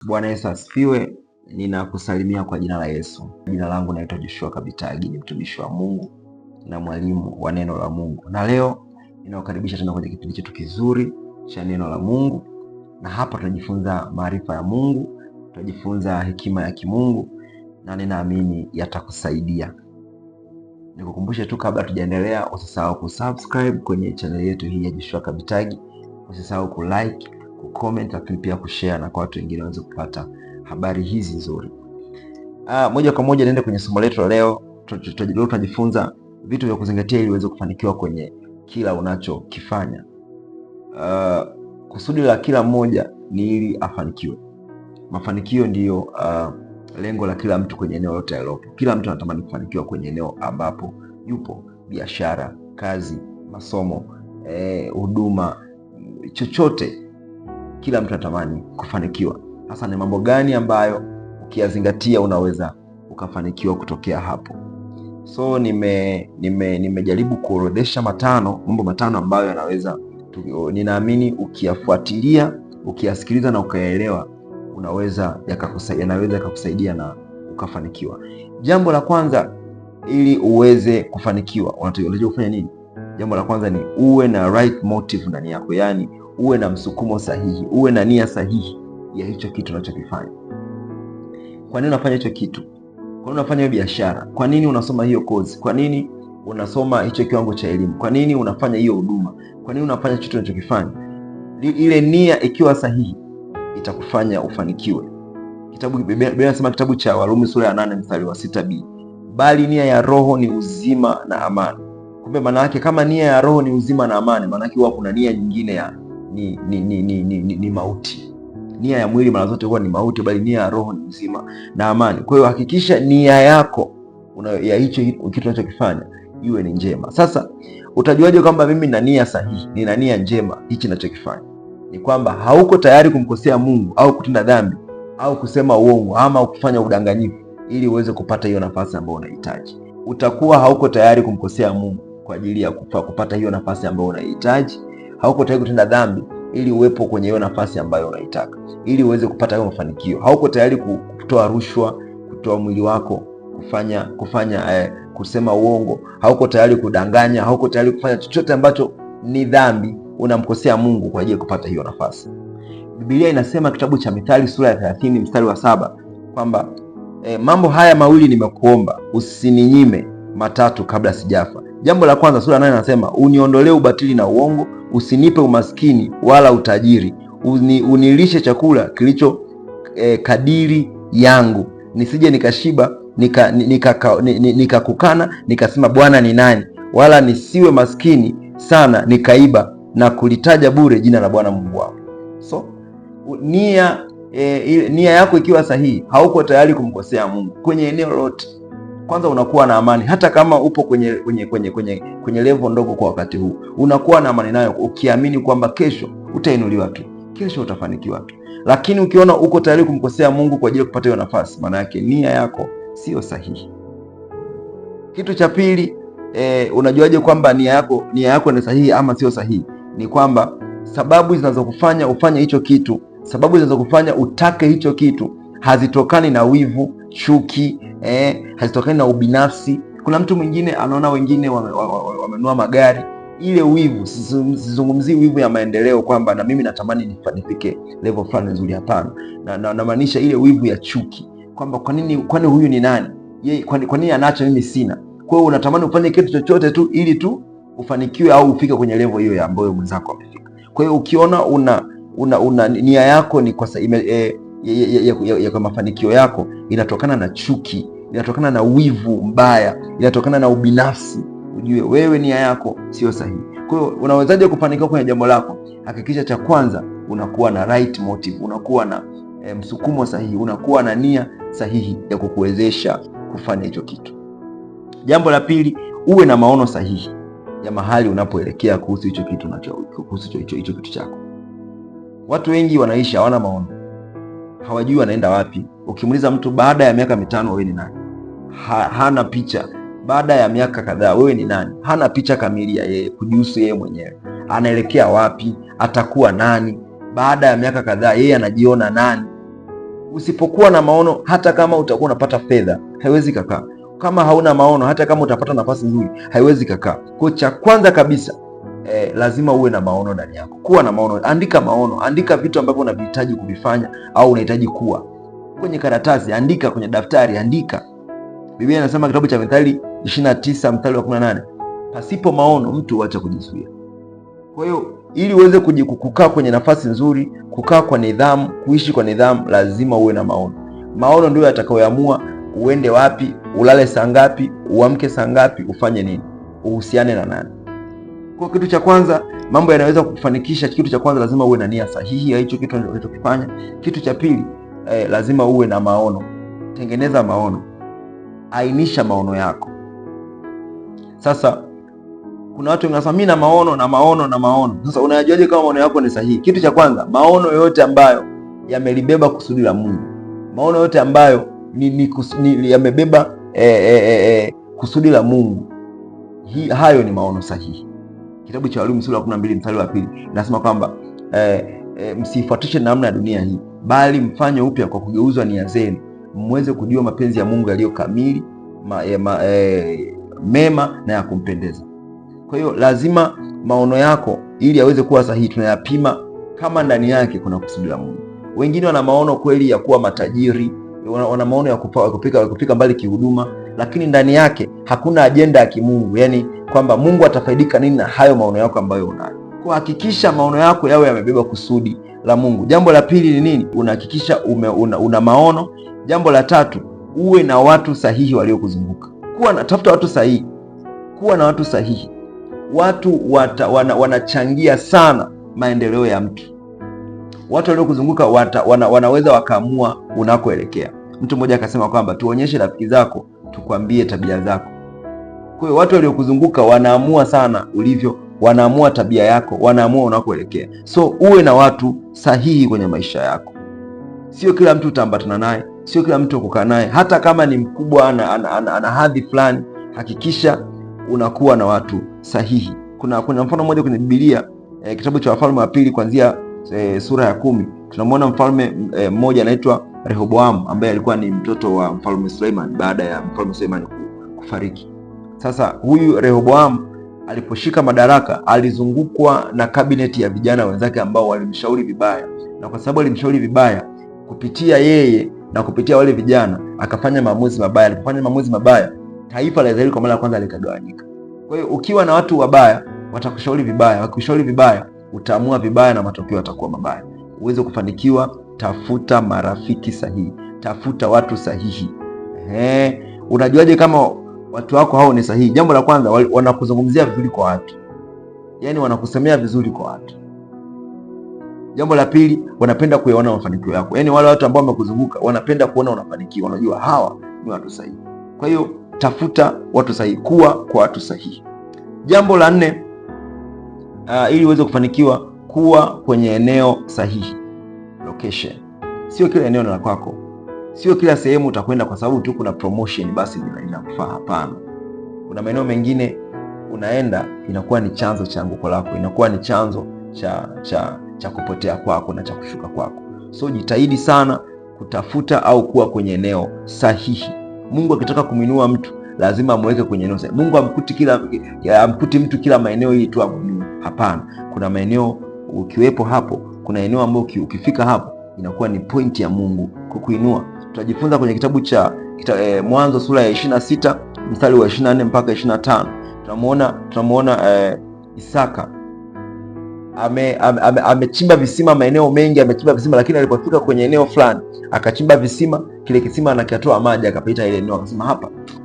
Bwana Yesu asifiwe. Ninakusalimia kwa jina la Yesu. Jina langu naitwa Joshua Kabitagi, ni mtumishi wa Mungu na mwalimu wa neno la Mungu. Na leo ninakukaribisha tena kwenye kipindi chetu kizuri cha neno la Mungu. Na hapa tutajifunza maarifa ya Mungu, tutajifunza hekima ya kimungu na ninaamini yatakusaidia. Nikukumbushe tu kabla tujaendelea, usisahau kusubscribe kwenye channel yetu hii ya Joshua Kabitagi. Usisahau kulike, kucomment, lakini pia kushare na kwa watu wengine waweze kupata habari hizi nzuri. Moja kwa moja niende kwenye somo letu leo. Tutajifunza vitu vya kuzingatia ili uweze kufanikiwa kwenye kila unachokifanya. Kusudi la kila mmoja ni ili afanikiwe. Mafanikio ndiyo lengo la kila mtu kwenye eneo lote alilopo. Kila mtu anatamani kufanikiwa kwenye eneo ambapo yupo: biashara, kazi, masomo, huduma, chochote. Kila mtu anatamani kufanikiwa. Sasa ni mambo gani ambayo ukiyazingatia unaweza ukafanikiwa kutokea hapo? So nimejaribu kuorodhesha mambo matano ambayo yanaweza, ninaamini ukiyafuatilia, ukiyasikiliza na ukayaelewa, yanaweza yakakusaidia na ukafanikiwa. Jambo la kwanza, ili uweze kufanikiwa unatakiwa kufanya nini? Jambo la kwanza ni uwe na right motive ndani yako, yaani uwe na msukumo sahihi, uwe na nia sahihi ya hicho kitu unachokifanya. Kwa nini unafanya hicho kitu? Kwa nini unafanya hiyo biashara? Kwa nini unasoma hiyo kozi? Kwa nini unasoma hicho kiwango cha elimu? Kwa nini unafanya hiyo huduma? Kwa nini unafanya kitu unachokifanya? Ile nia ikiwa sahihi itakufanya ufanikiwe. Biblia inasema, kitabu cha Warumi sura ya 8 mstari wa 6b, bali nia ya roho ni uzima na amani. Kumbe maana yake, kama nia ya roho ni uzima na amani, maana yake huwa kuna nia nyingine ya ni mauti. Nia ya mwili mara zote huwa ni mauti, bali nia ya roho ni uzima na amani. Kwa hiyo hakikisha nia yako ya hicho kitu unachokifanya iwe ni njema. Sasa utajuaje kwamba mimi nina nia sahihi, nina nia njema hichi ninachokifanya? Ni kwamba hauko tayari kumkosea Mungu au kutenda dhambi au kusema uongo ama kufanya udanganyifu ili uweze kupata hiyo nafasi ambayo unahitaji. Utakuwa hauko tayari kumkosea Mungu kwa ajili ya kupata hiyo nafasi ambayo unahitaji. Hauko tayari kutenda dhambi ili uwepo kwenye hiyo nafasi ambayo unaitaka, ili uweze kupata hiyo mafanikio. Hauko tayari kutoa rushwa, kutoa mwili wako, kusema uongo. Hauko tayari kudanganya, hauko tayari kufanya chochote ambacho ni dhambi. Unamkosea Mungu kwa ajili ya kupata hiyo nafasi. Biblia inasema, kitabu cha Mithali sura ya 30 mstari wa 7 kwamba mambo haya mawili nimekuomba, usininyime matatu kabla sijafa. Jambo la kwanza, sura 8 inasema, uniondolee ubatili na uongo, usinipe umaskini wala utajiri, unilishe chakula kilicho kadiri yangu, nisije nikashiba nikakukana nikasema Bwana ni nani, wala nisiwe maskini sana nikaiba na kulitaja bure jina la Bwana Mungu wangu. So nia yako ikiwa sahihi, hauko tayari kumkosea Mungu kwenye eneo lote. Kwanza unakuwa na amani, hata kama upo kwenye level ndogo kwa wakati huu, unakuwa na amani nayo, ukiamini kwamba kesho utainuliwa tu, kesho utafanikiwa tu. Lakini ukiona uko tayari kumkosea Mungu kwa ajili ya kupata hiyo nafasi, maana yake nia yako sio sahihi. Kitu cha pili, unajuaje kwamba nia yako ni sahihi ama sio sahihi? Ni kwamba sababu zinazokufanya ufanye hicho kitu, sababu zinazokufanya utake hicho kitu hazitokani na wivu, chuki, hazitokani na ubinafsi. Kuna mtu mwingine anaona wengine wamenunua magari, ile wivu. Sizungumzii wivu ya maendeleo kwamba na mimi natamani nifike level fulani nzuri, hapana. Na maanisha ile wivu ya chuki, kwamba kwani huyu ni nani? Yeye kwa nini anacho mimi sina? Kwa hiyo unatamani ufanye kitu chochote tu ili tu ufanikiwe au ufike kwenye level hiyo ambayo mwenzako amefika. Kwa hiyo ukiona una nia yako ni kwa mafanikio yako inatokana na chuki, inatokana na wivu mbaya, inatokana na ubinafsi, ujue wewe nia yako sio sahihi. Kwa hiyo unawezaje kufanikiwa kwenye jambo lako? Hakikisha cha kwanza unakuwa na right motive, unakuwa na msukumo sahihi, unakuwa na nia sahihi ya kukuwezesha kufanya hicho kitu. Jambo la pili, uwe na maono sahihi ya mahali unapoelekea kuhusu hicho kitu hicho kitu chako. Watu wengi wanaishi hawana maono, hawajui wanaenda wapi. Ukimuuliza mtu baada ya miaka 5 wewe ni nani, hana picha. Baada ya miaka kadhaa wewe ni nani, hana picha kamili ya yeye kujihusu yeye mwenyewe, anaelekea wapi, atakuwa nani baada ya miaka kadhaa, yeye anajiona nani. Usipokuwa na maono, hata kama utakuwa unapata fedha, haiwezi kakaa. Kama hauna maono, hata kama utapata nafasi nzuri, haiwezi kakaa. Kwa cha kwanza kabisa lazima uwe na maono ndani yako. Kuwa na maono, andika maono, andika vitu ambavyo unavihitaji kuvifanya au unahitaji kuwa. Kwenye karatasi andika, kwenye daftari andika. Biblia inasema kitabu cha Mithali 29 mstari wa 18, pasipo maono mtu huacha kujizuia. Kwa hiyo ili uweze kukaa kwenye nafasi nzuri, kukaa kwa nidhamu, kuishi kwa nidhamu, lazima uwe na maono. Maono ndio yatakayoamua uende wapi, ulale saa ngapi, uamke saa ngapi, ufanye nini, uhusiane na nani. Kwa kitu cha kwanza, mambo yanaweza kufanikisha. Kitu cha kwanza, lazima uwe na nia sahihi ya hicho kitu unachokifanya. Kitu cha pili, lazima uwe na maono. Tengeneza maono, ainisha maono yako. Sasa kuna watu wanasema mimi na maono. Sasa unajuaje kama maono yako ni sahihi? Kitu cha kwanza, maono yote ambayo yamelibeba kusudi la Mungu, maono yote ambayo yamebeba kusudi la Mungu, hayo ni maono sahihi. Kitabu cha Warumi sura ya 12 mstari wa 2 nasema kwamba msifuatishe namna ya dunia hii, bali mfanye upya kwa kugeuzwa nia zenu, mweze kujua mapenzi ya Mungu yaliyo kamili, mema na ya kumpendeza. Kwa hiyo lazima maono yako ili yaweze kuwa sahihi, tunayapima kama ndani yake kuna kusudi la Mungu. Wengine wana maono kweli ya kuwa matajiri, wana maono ya kupika mbali kihuduma, lakini ndani yake hakuna ajenda ya kimungu, yani kwamba Mungu atafaidika nini na hayo maono yako ambayo unayo. Kwa hakikisha maono yako yawe yamebeba kusudi la Mungu. Jambo la pili ni nini? Unahakikisha una maono. Jambo la tatu, uwe na watu sahihi waliokuzunguka. Tafuta watu sahihi, kuwa na watu sahihi. Watu wanachangia sana maendeleo ya mtu. Watu waliokuzunguka wanaweza wakaamua unakoelekea. Mtu mmoja akasema kwamba tuonyeshe rafiki zako, tukwambie tabia zako. Kwa hiyo watu waliokuzunguka wanaamua sana ulivyo, wanaamua tabia yako, wanaamua unakoelekea. So uwe na watu sahihi kwenye maisha yako. Sio kila mtu utaambatana naye, sio kila mtu kukaa naye. Hata kama ni mkubwa, ana hadhi fulani, hakikisha unakuwa na watu sahihi. Kuna mfano mmoja kwenye Biblia, kitabu cha Wafalme wa Pili kuanzia sura ya 10, tunamwona mfalme mmoja anaitwa Rehoboam, ambaye alikuwa ni mtoto wa mfalme Suleiman baada ya mfalme Suleiman kufariki. Sasa huyu Rehoboam aliposhika madaraka, alizungukwa na kabineti ya vijana wenzake ambao walimshauri vibaya, na kwa sababu alimshauri vibaya, kupitia yeye na kupitia wale vijana akafanya maamuzi mabaya. Alipofanya maamuzi mabaya, taifa la Israeli kwa mara ya kwanza likagawanyika. Kwa hiyo ukiwa na watu wabaya, watakushauri vibaya, wakikushauri vibaya, utaamua vibaya na matokeo yatakuwa mabaya. Uweze kufanikiwa, tafuta marafiki sahihi, tafuta watu sahihi. Unajuaje kama watu wako hao ni sahihi? Jambo la kwanza, wanakuzungumzia vizuri kwa watu, yaani wanakusemea vizuri kwa watu. Jambo la pili, wanapenda kuyaona mafanikio yako, yaani wale watu ambao wamekuzunguka wanapenda kuona unafanikiwa, wanajua hawa ni watu sahihi. Kwa hiyo tafuta watu sahihi, kuwa kwa watu sahihi. Jambo la 4, ili uweze kufanikiwa, kuwa kwenye eneo sahihi, location. Sio kila eneo ni la kwako, sio kila sehemu utakwenda kwa sababu tu kuna promotion basi inakufaa. Hapana, kuna maeneo mengine unaenda inakuwa ni chanzo cha anguko lako, inakuwa ni chanzo cha kupotea kwako na cha kushuka kwako. So jitahidi sana kutafuta au kuwa kwenye eneo sahihi. Mungu akitaka kumwinua mtu lazima amweke kwenye eneo sahihi. Mungu amkuti mtu kila maeneo ili tu amwinue. Hapana, kuna maeneo ukiwepo hapo, kuna eneo ambalo ukifika hapo inakuwa ni point ya Mungu kukuinua. Tutajifunza kwenye kitabu cha Mwanzo sura ya 26 mstari wa 24 mpaka 25. Tunamuona Isaka amechimba visima maeneo mengi, amechimba visima, lakini alipofika kwenye eneo fulani akachimba visima, kile kisima anakitoa maji, akapita ile eneo, akasema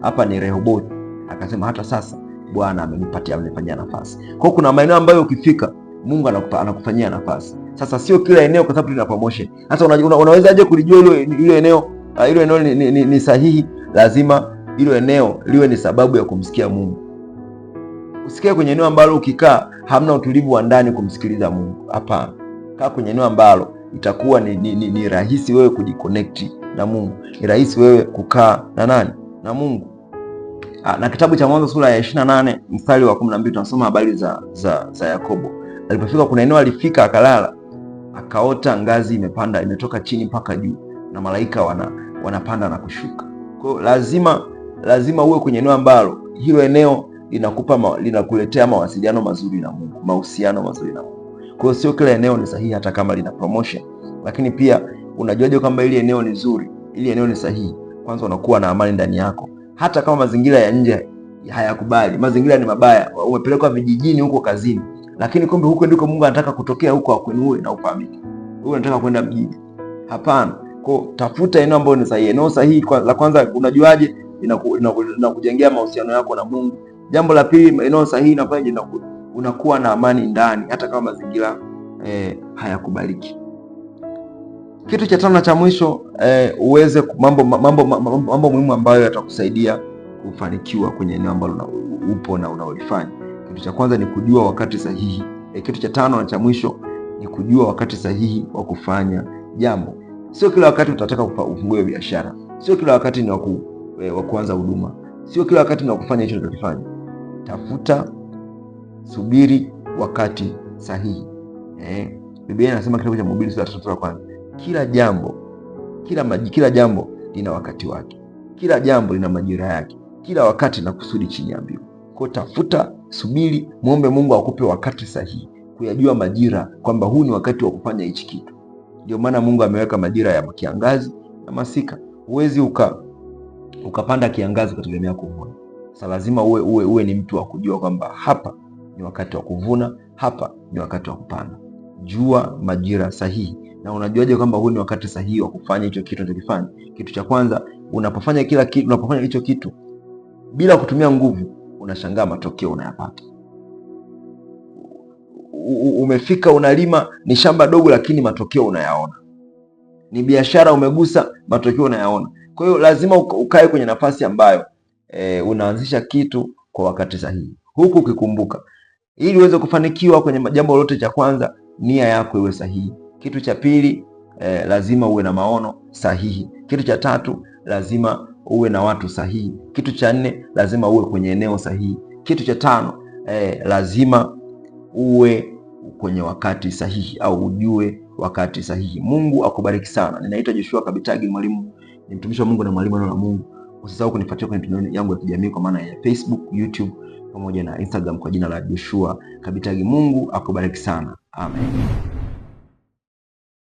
hapa ni Rehoboth. Akasema hata sasa Bwana amenifanyia nafasi. Kwa hiyo kuna maeneo ambayo ukifika Mungu anakufanyia nafasi. Sasa sio kila eneo kwa sababu lina promotion. Sasa unawezaje kulijua ile eneo ni sahihi? Lazima ile eneo liwe ni sababu ya kumsikia Mungu. Usikae kwenye eneo ambalo ukikaa hamna utulivu wa ndani kumsikiliza Mungu. Hapana. Kaa kwenye eneo ambalo itakuwa ni rahisi wewe kujiconnect na Mungu. Ni rahisi wewe kukaa na nani? Na Mungu. Na kitabu cha Mwanzo sura ya 28 mstari wa 12 tunasoma habari za Yakobo. Alipofika kuna eneo alifika akalala, akaota ngazi imetoka chini mpaka juu. na malaika wanapanda na kushuka. Kwa hiyo lazima uwe kwenye eneo ambalo hilo eneo linakuletea mawasiliano mazuri na Mungu, mahusiano mazuri na Mungu. Kwa hiyo sio kila eneo ni sahihi hata kama lina promotion. Lakini pia unajuaje kwamba ili eneo ni zuri, ili eneo ni sahihi? Kwanza unakuwa na amani ndani yako. Hata kama mazingira ya nje hayakubali, mazingira ni mabaya, umepelekwa vijijini huko kazini, lakini kumbe huko ndiko Mungu anataka kutokea, huko akuinue na ufahamike. Wewe unataka kwenda mjini. Hapana. Kwa tafuta eneo ambalo ni sahihi. Eneo sahihi la kwanza unajuaje? Inakujengea mahusiano yako na Mungu. Jambo la pili, eneo sahihi inafanya unakuwa na amani ndani hata kama mazingira hayakubaliki. Kitu cha tano na cha mwisho, uweze mambo muhimu ambayo yatakusaidia kufanikiwa kwenye eneo ambalo upo na unaolifanya. Kitu cha kwanza ni kujua wakati sahihi. Kitu cha tano na cha mwisho ni kujua wakati sahihi wa kufanya jambo. Sio kila wakati utataka ufungue biashara. Sio kila wakati ni wa kuanza huduma. Sio kila wakati ni wa kufanya hicho unachofanya. Tafuta, subiri wakati sahihi. Biblia inasema kitabu cha Mhubiri sura ya 3 kila jambo lina wakati wake. Kila jambo lina majira yake. Kila wakati na kusudi chini ya mbingu. Kwa tafuta, subiri, muombe Mungu akupe wakati sahihi, kuyajua majira kwamba huu ni wakati wa kufanya hichi kitu. Ndio maana Mungu ameweka majira ya kiangazi na masika. Huwezi ukapanda kiangazi kutegemea kuvuna. Sasa lazima uwe ni mtu wa kujua kwamba hapa ni wakati wa kuvuna, hapa ni wakati wa kupanda. Jua majira sahihi. Na unajuaje kwamba huu ni wakati sahihi wa kufanya hicho kitu unachokifanya? Kitu cha kwanza, unapofanya hicho kitu bila kutumia nguvu, unashangaa matokeo unayapata. Umefika unalima, ni shamba dogo lakini matokeo unayaona. Ni biashara umegusa, matokeo unayaona. Kwa hiyo lazima ukae kwenye nafasi ambayo unaanzisha kitu kwa wakati sahihi. Huku ukikumbuka, ili uweze kufanikiwa kwenye jambo lolote, cha kwanza, nia yako iwe sahihi. Kitu cha pili, lazima uwe na maono sahihi. Kitu cha tatu, lazima uwe na watu sahihi. Kitu cha nne, lazima uwe kwenye eneo sahihi. Kitu cha tano, lazima uwe kwenye wakati sahihi au ujue wakati sahihi. Mungu akubariki sana. Ninaitwa Joshua Kabitagi, mwalimu, ni mtumishi wa Mungu na mwalimu wa Mungu. Usisahau kunifuatia kwenye mitandao yangu ya kijamii kwa maana ya Facebook, YouTube pamoja na Instagram kwa jina la Joshua Kabitagi. Mungu akubariki sana. Amen.